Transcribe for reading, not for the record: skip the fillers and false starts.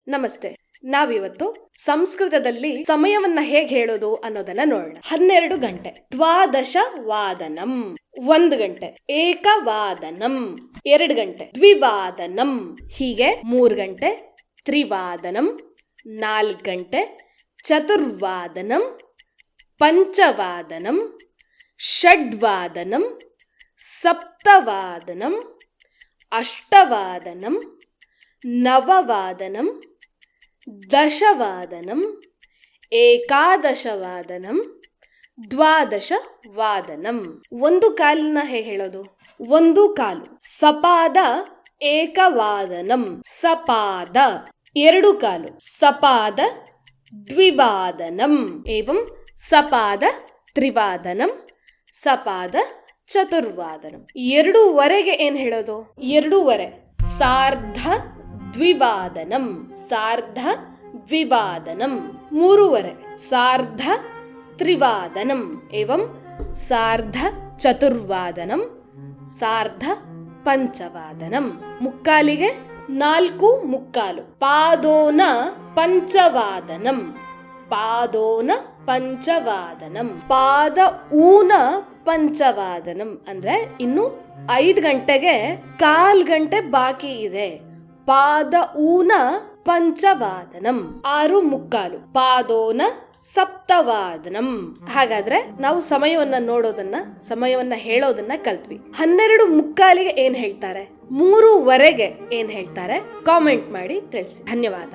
ನಮಸ್ತೆ. ನಾವಿವತ್ತು ಸಂಸ್ಕೃತದಲ್ಲಿ ಸಮಯವನ್ನ ಹೇಗೆ ಹೇಳೋದು ಅನ್ನೋದನ್ನ ನೋಡೋಣ. 12 ಗಂಟೆ ದ್ವಾದಶ ವಾದನಂ, 1 ಗಂಟೆ ಏಕವಾದನಂ, 2 ಗಂಟೆ ದ್ವಿವಾದನಂ, ಹೀಗೆ 3 ಗಂಟೆ ತ್ರಿವಾದನಂ, 4 ಗಂಟೆ ಚತುರ್ವಾದನಂ, ಪಂಚವಾದನಂ, ಷಡ್ವಾದನಂ, ಸಪ್ತವಾದನಂ, ಅಷ್ಟವಾದನಂ, ನವವಾದನಂ, ದಶವಾದನಂ, ಏಕಾದಶವಾದನಂ, ದ್ವಾದಶವಾದನಂ. 1 ಕಾಲನ್ನ ಹೇಗೆ ಹೇಳೋದು? 1 ಕಾಲು ಸಪಾದ ಏಕವಾದನಂ, ಸಪಾದ 2 ಕಾಲು ಸಪಾದ ದ್ವಿವಾದನಂ, ಏವಂ ಸಪಾದ ತ್ರಿವಾದನಂ, ಸಪಾದ ಚತುರ್ವಾದನಂ. 2:15 ಏನ್ ಹೇಳೋದು? 2:15 ಸಾರ್ಧ ದ್ವಿವಾದನಂ, ಸಾರ್ಧ ದ್ವಿವಾದನಂ. 3:15 ಸಾರ್ಧ ತ್ರಿವಾದನಂ, ಏವಂ ಸಾರ್ಧ ಚತುರ್ವಾದನಂ, ಸಾರ್ಧ ಪಂಚವಾದನಂ. 3:15 4:15 ಪಾದೋನ ಪಂಚವಾದನಂ, ಪಾದೋನ ಪಂಚವಾದನಂ, ಪಾದ ಊನ ಪಂಚವಾದನಂ. ಅಂದ್ರೆ ಇನ್ನು 5 ಗಂಟೆಗೆ 1/4 ಗಂಟೆ ಬಾಕಿ ಇದೆ. ಪಾದ ಊನ ಪಂಚವಾದನಂ. 6:15 ಪಾದೋನ ಸಪ್ತವಾದನಂ. ಹಾಗಾದ್ರೆ ನಾವು ಸಮಯವನ್ನ ಹೇಳೋದನ್ನ ಕಲ್ತ್ವಿ. 12:15 ಏನ್ ಹೇಳ್ತಾರೆ? 3:15 ಏನ್ ಹೇಳ್ತಾರೆ? ಕಾಮೆಂಟ್ ಮಾಡಿ ತಿಳಿಸಿ. ಧನ್ಯವಾದ.